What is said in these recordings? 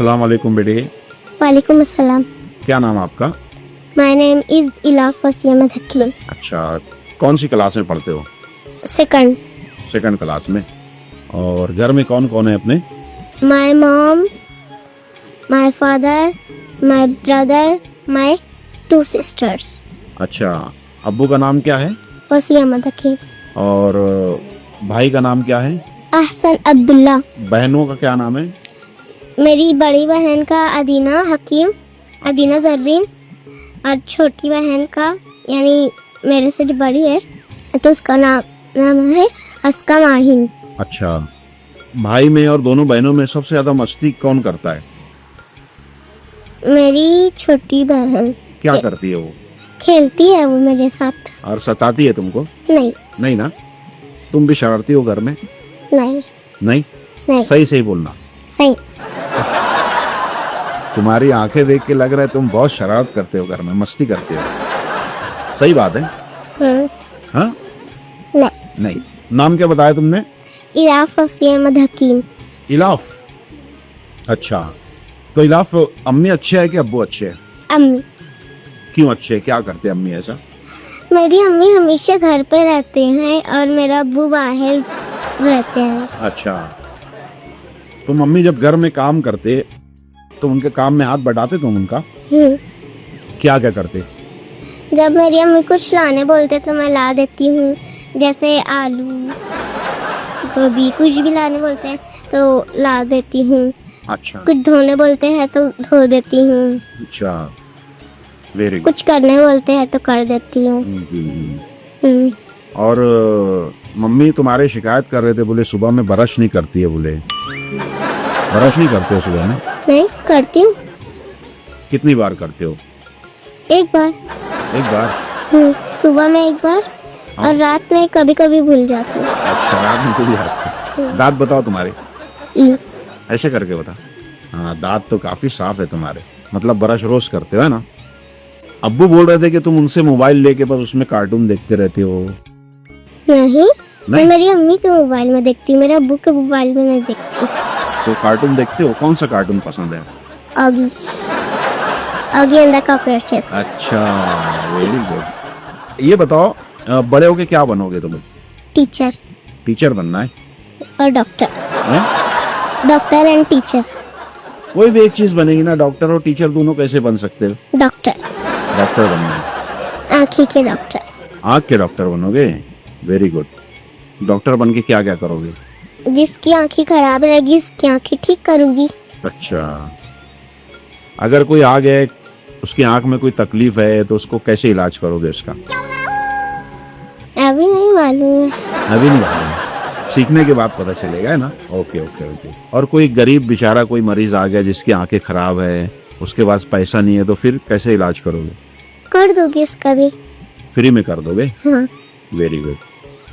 अस्सलाम वालेकुम बेटे। वालेकुम अस्सलाम। क्या नाम है आपका? My name is Ilaf Wasim हकीम। अच्छा, कौन सी क्लास में पढ़ते हो? सेकंड। सेकंड क्लास में। और घर में कौन कौन है अपने? My mom, my father, my brother, my 2 sisters. अच्छा, अब्बू का नाम क्या है? वसीम हकीम। और भाई का नाम क्या है? अहसन अब्दुल्ला। बहनों का क्या नाम है? मेरी बड़ी बहन का अदीना हकीम, अदीना जर्रीन, और छोटी बहन का यानी मेरे से जो बड़ी है तो उसका नाम है अस्का माहिन। अच्छा, भाई में और दोनों बहनों में सबसे ज्यादा मस्ती कौन करता है? मेरी छोटी बहन। क्या करती है वो? खेलती है वो मेरे साथ। और सताती है तुमको? नहीं। नहीं ना? तुम भी शरारती हो घर में? नहीं। नहीं? नहीं। सही सही बोलना। सही। तुम्हारी आंखें देख के लग रहा है तुम बहुत शरारत करते हो, घर में मस्ती करते हो। सही बात है? हाँ? नहीं। नहीं। नाम क्या बताया तुमने? इलाफ वसीम हकीम। इलाफ। अच्छा, तो इलाफ अम्मी अच्छे है कि अब्बू अच्छे है? अम्मी। क्यों अच्छे है? क्या करते हैं अम्मी ऐसा? मेरी अम्मी हमेशा घर पे रहते हैं और मेरा अब्बू बाहर रहते हैं। अच्छा, तो मम्मी जब घर में काम करते तो उनके काम में हाथ बटाते तुम उनका? क्या क्या करते? जब मेरी अम्मी कुछ लाने बोलते तो मैं ला देती हूँ, जैसे आलू गोभी कुछ भी लाने बोलते हैं तो ला देती हूँ। अच्छा। कुछ धोने बोलते हैं तो धो देती हूँ। अच्छा, वेरी गुड। कुछ करने बोलते हैं तो कर देती हूँ। और मम्मी तुम्हारे शिकायत कर रहे थे, बोले सुबह में ब्रश नहीं करती है, बोले ब्रश नहीं करते हो सुबह में? नहीं करती हूँ। कितनी बार करते हो? एक बार। एक बार? सुबह में एक बार और रात में कभी कभी भूल जाती हूँ। अच्छा, रात में भूल जाती हो। दांत बताओ तुम्हारे। ऐसे करके बता। हाँ, दांत तो काफी साफ है तुम्हारे, मतलब ब्रश रोज करते हो, है ना? अब्बू बोल रहे थे कि तुम उनसे मोबाइल लेके बस उसमें कार्टून देखते रहते हो। नहीं, मैं मेरी अम्मी के मोबाइल में देखती हूँ, मेरे अब्बू के मोबाइल में नहीं देखती। तो कार्टून देखते हो? कौन सा कार्टून पसंद है? Oggy and the cockroaches. अच्छा, वेरी गुड। ये बताओ, बड़े होके क्या बनोगे तुम? टीचर। टीचर बनना है? और डॉक्टर। हैं? Doctor and teacher. कोई भी एक चीज बनेगी ना, डॉक्टर और टीचर दोनों कैसे बन सकते हो? डॉक्टर। डॉक्टर बनना है? आँखी के डॉक्टर। आँख के डॉक्टर बनोगे? Very good. डॉक्टर बन के क्या क्या करोगे? जिसकी आँखें खराब रहेगी उसकी आँखें ठीक करूंगी। अच्छा, अगर कोई आ गया उसकी आँख में कोई तकलीफ है तो उसको कैसे इलाज करोगे उसका? अभी नहीं मालूम है। अभी नहीं मालूम, सीखने के बाद पता चलेगा, है ना? Okay okay okay. और कोई गरीब बेचारा कोई मरीज आ गया जिसकी आंखें खराब है, उसके पास पैसा नहीं है, तो फिर कैसे इलाज करोगे? कर दोगी उसका भी। फ्री में कर दोगे? हाँ। Very good.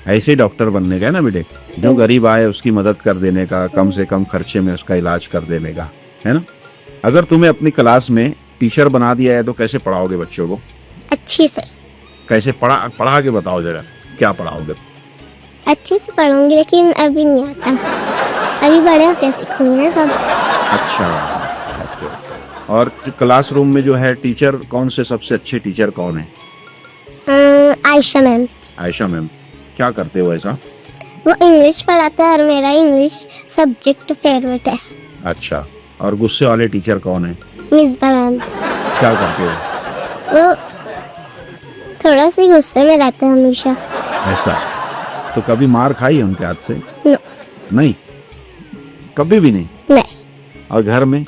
ऐसे डॉक्टर बनने का है ना बेटे, जो गरीब आए उसकी मदद कर देने का, कम से कम खर्चे में उसका इलाज कर देने का, है ना? अगर तुम्हें अपनी क्लास में टीचर बना दिया है तो कैसे पढ़ाओगे बच्चों को? अच्छे से। कैसे पढ़ा के बताओ जरा, क्या पढ़ाओगे? अच्छे से पढ़ूंगी, लेकिन अभी नहीं आता, अभी बड़े होके सीखूंगी ना सब। अच्छा, और क्लासरूम में जो है टीचर, कौन से सबसे अच्छे टीचर कौन है? आयशा मैम। आयशा मैम। क्या करते हो ऐसा? वो इंग्लिश पढ़ाता है और मेरा इंग्लिश सब्जेक्ट फेवरेट है। अच्छा, और गुस्से वाले टीचर कौन है? मिसबा मैम। क्या करते हो? वो थोड़ा सी गुस्से में रहते हैं हमेशा। ऐसा? तो कभी मार खाई है उनके हाथ से? नहीं, कभी भी नहीं? नहीं। और घर में?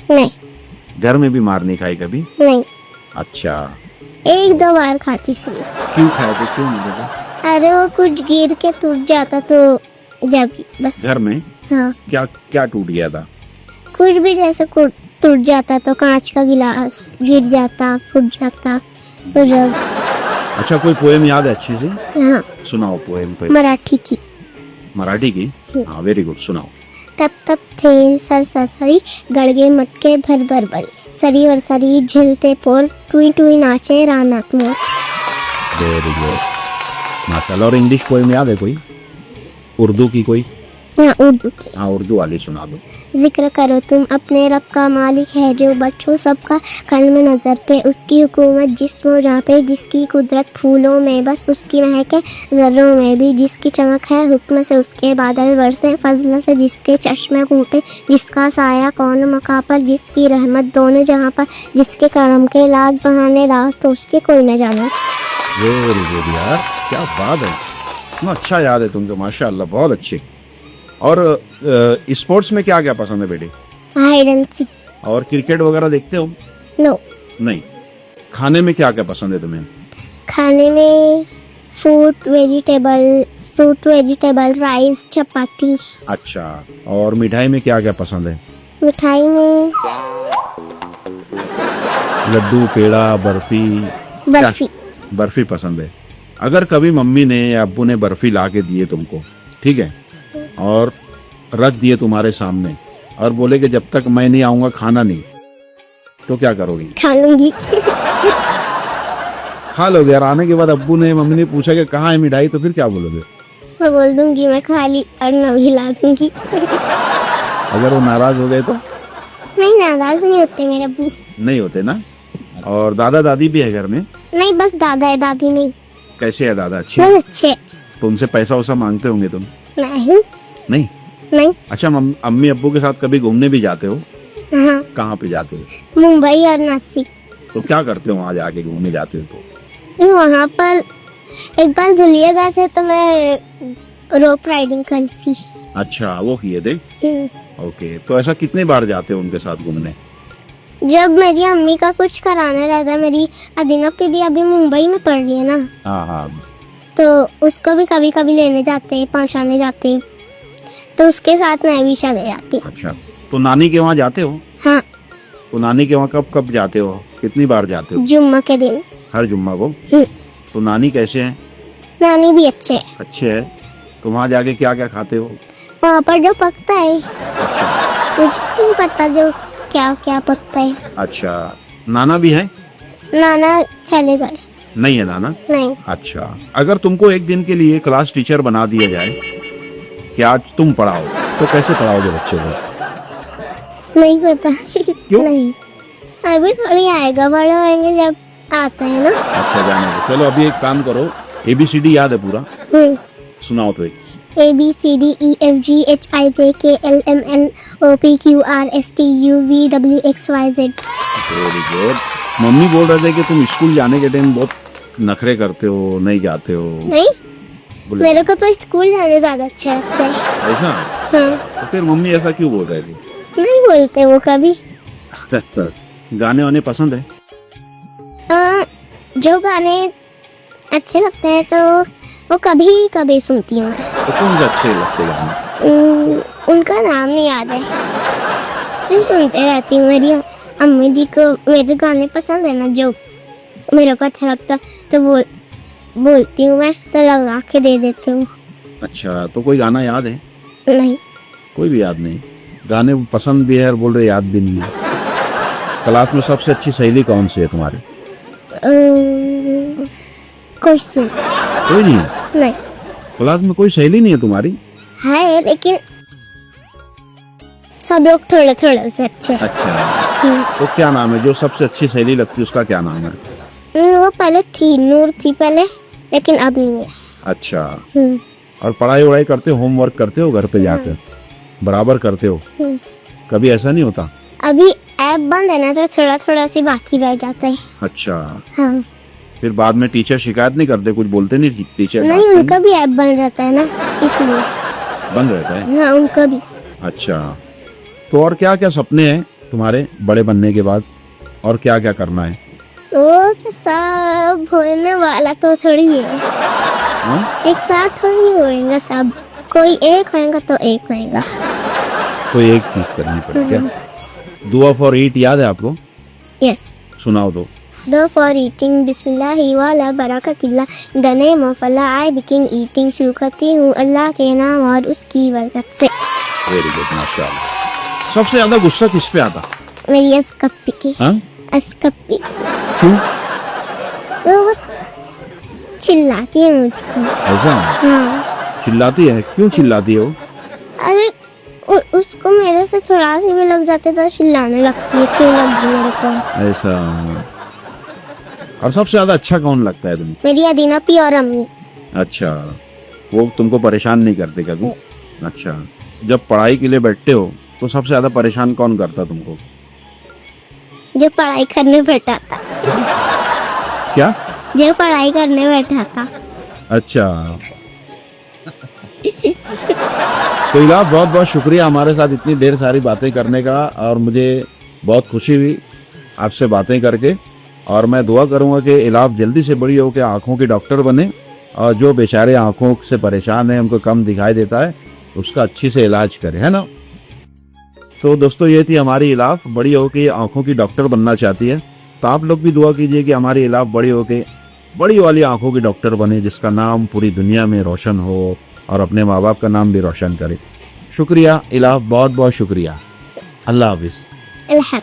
नहीं। घर में भी मार नहीं खाई कभी? नहीं। अच्छा, 1-2 बार खाती सी। क्यों खाए थे? क्यों नहीं देते? अरे वो कुछ गिर के टूट जाता तो जब बस। घर में? हाँ। क्या क्या टूट गया था? कुछ भी, जैसे टूट जाता तो कांच का गिलास गिर जाता, फूट जाता तो जब। अच्छा, कोई पोएम याद है अच्छी सी? हाँ। सुनाओ पोएम। मराठी की। मराठी की? हाँ, वेरी गुड, सुनाओ। तप तप थे सर सरी, गड़गे मटके भर भर बड़ी, सरी और सरी झिलते पोर, टुई टुई नाचे रानात मोर। वेरी गुड, माशाल्लाह। और इंग्लिश पोएम याद है कोई? उर्दू की कोई? हाँ उर्दू की। हाँ उर्दू वाली सुना दो। जिक्र करो तुम अपने रब का, मालिक है जो बच्चों सबका कल्म नज़र पे, उसकी हुकूमत जिस्मों जहाँ पे, जिसकी कुदरत फूलों में बस, उसकी महक है ज़र्रों में भी, जिसकी चमक है हुक्म से उसके बादल बरसे, फजल से जिसके चश्मे फूटे, जिसका साया कौन मका पर, जिसकी रहमत दोनों जहाँ पर, जिसके करम के लाख बहाने राज तो उसके कोई न जाने। वेरी गुड यार, क्या बात है, इतना अच्छा याद है तुमको, माशाल्लाह बहुत अच्छे। और स्पोर्ट्स में क्या क्या पसंद है बेटे? Hide and seek. और क्रिकेट वगैरह देखते हो? नो। नहीं। खाने में क्या क्या पसंद है तुम्हें? खाने में फ्रूट वेजिटेबल राइस चपाती। अच्छा, और मिठाई में क्या क्या पसंद है? मिठाई में लड्डू, पेड़ा, बर्फी? बर्फी। बर्फी पसंद है। अगर कभी मम्मी ने या अब्बू ने बर्फी ला के दिए तुमको, ठीक है, और रख दिए तुम्हारे सामने और बोले कि जब तक मैं नहीं आऊंगा खाना नहीं, तो क्या करोगी? खा लूंगी। खा लोगे? यार आने के बाद अब्बू ने मम्मी ने पूछा कि कहाँ है मिठाई, तो फिर क्या बोलोगे? मैं बोल दूंगी मैं खा ली और नवी ला दूंगी। अगर वो नाराज हो गए तो? नहीं, नाराज नहीं होते मेरे अब्बू। नहीं होते ना। और दादा दादी भी है घर में? नहीं, बस दादा है, दादी नहीं। कैसे है दादा? अच्छे? बहुत अच्छे। तो उनसे पैसा वैसा मांगते होंगे तुम? नहीं नहीं। नहीं। अच्छा, अम्मी अब्बू के साथ कभी घूमने भी जाते हो? हाँ। कहाँ पे जाते हो? मुंबई और नासिक। तो क्या करते हो वहाँ जाके घूमने जाते हो तो? वहाँ पर एक बार धुलिया गए थे तो मैं रोप राइडिंग करी थी। अच्छा, वो किए थे। ओके, तो ऐसा कितने बार जाते हो उनके साथ घूमने? जब मेरी अम्मी का कुछ कराना रहता है, मेरी अदीना की भी अभी मुंबई में पढ़ रही है ना, हाँ हाँ। तो उसको भी कभी कभी लेने जाते हैं, पहुँचाने जाते हैं, तो उसके साथ मैं भी चले जाती। अच्छा, तो नानी के वहाँ जाते हो? हाँ। तो नानी के वहाँ कब कब जाते हो? कितनी बार जाते हो? जुम्मा के दिन। हर जुम्मा को? तो नानी कैसे हैं? नानी भी अच्छे है। अच्छे है। तो वहाँ जाके क्या क्या खाते हो? वहाँ पर जो पकता है, मुझे नहीं पता जो क्या क्या पकता है। अच्छा, नाना भी है? नाना चले गए। नहीं है नाना? नहीं। अच्छा, अगर तुमको एक दिन के लिए क्लास टीचर बना दिया जाए कि आज तुम पढ़ाओ, तो कैसे पढ़ाओगे बच्चे को? नहीं पता। क्यों? नहीं, अभी थोड़ी आएगा, बड़े होंगे जब आता है ना। अच्छा, जाने दो। चलो अभी एक काम करो, ABCD याद है पूरा? सुनाओ तो एक। ABCDEFGHIJKLMNOPQRSTUVWXYZ। Very good. मम्मी बोल रहे थे कि तुम स्कूल जाने के टाइम बहुत नखरे करते हो, नहीं जाते हो। नहीं, बोले मेरे को तो स्कूल जाने ज्यादा अच्छा लगता है। ऐसा? हाँ। तो फिर मम्मी ऐसा क्यों बोल रहे थे? नहीं बोलते वो कभी। गाने वाने पसंद है? जो गाने अच्छे लगते हैं तो वो कभी कभी सुनती हूँ। तो कौन से अच्छे लगते गाने? उनका नाम नहीं याद है, सिर्फ सुनते रहती हूँ। मेरी अम्मी जी को मेरे गाने पसंद है ना, जो मेरे को अच्छा लगता तो बोलती हूँ मैं, तो लगा के दे देती हूँ। अच्छा, तो कोई गाना याद है? नहीं। कोई भी याद नहीं? गाने पसंद भी है और बोल रहे याद भी नहीं है। क्लास में सबसे अच्छी सहेली कौन सी है तुम्हारी? क्वेश्चन। कोई नहीं है? नहीं। क्लास में कोई सहेली नहीं है तुम्हारी? है, लेकिन सब लोग थोड़े थोड़े से अच्छे हैं। अच्छा, तो क्या नाम है जो सबसे अच्छी सहेली लगती है, उसका क्या नाम है? वो पहले थी, नूर थी पहले, लेकिन अब नहीं है। अच्छा, और पढ़ाई वढ़ाई करते हो, होमवर्क करते हो घर पे जाकर? बराबर करते हो? कभी ऐसा नहीं होता? अभी ऐप बंद है ना, तो थोड़ा थोड़ा सी बाकी रह जाता है। अच्छा। हाँ। फिर बाद में टीचर शिकायत नहीं करते, कुछ बोलते नहीं टीचर? नहीं, उनका भी ऐप बंद रहता है ना, इसलिए। बंद रहता है? हाँ, उनका भी। अच्छा, तो और क्या क्या सपने हैं तुम्हारे बड़े बनने के बाद, और क्या क्या करना है? वो तो सब होने वाला तो थोड़ी है। हाँ? एक साथ थोड़ी होएगा सब, कोई एक होएगा तो एक होएगा। कोई एक चीज करनी पड़ेगी क्या? दुआ फॉर ईट याद है आपको? यस। सुनाओ दो। दो फॉर ईटिंग बिस्मिल्लाहि वाला बरकतिल्लाह, the name of Allah I begin eating, शुरू करती हूँ अल्लाह के नाम और उसकी बरकत से। वेरी गुड, माशाल्लाह। सबसे ज्यादा गुस्सा किस पे आता? मेरी अस्कप्पी की। हाँ? अस्कप्पी। क्यों? वो चिल्लाती है मुझको। ऐसा? हाँ। चिल्लाती है? क्यों चिल्लाती है वो? अरे उसको मेरे से थोड़ा सी भी लग जाते तो चिल्लाने लगती है, क्यों लग गई मेरे को। ऐसा। और सबसे ज्यादा अच्छा कौन लगता है तुमको? मेरी अदीना पी और अम्मी। अच्छा, वो तुमको परेशान नहीं करते कभी? अच्छा, जब पढ़ाई के लिए बैठते हो तो सबसे ज्यादा परेशान कौन करता तुमको? जो पढ़ाई करने बैठा था। क्या? जो पढ़ाई करने बैठा था। अच्छा। तो इलाफ, बहुत बहुत शुक्रिया हमारे साथ इतनी ढेर सारी बातें करने का, और मुझे बहुत खुशी हुई आपसे बातें करके। और मैं दुआ करूंगा कि इलाफ जल्दी से बड़ी हो के आंखों के डॉक्टर बने, और जो बेचारे आंखों से परेशान हैं, उनको कम दिखाई देता है, उसका अच्छी से इलाज करे, है ना। तो दोस्तों, ये थी हमारी इलाफ, बड़ी होके आंखों की डॉक्टर बनना चाहती है। तो आप लोग भी दुआ कीजिए कि हमारी इलाफ बड़ी होके बड़ी वाली आंखों की डॉक्टर बने, जिसका नाम पूरी दुनिया में रोशन हो और अपने माँ बाप का नाम भी रोशन करे। शुक्रिया इलाफ, बहुत बहुत शुक्रिया। अल्लाह हाफिज़। अल्लाह।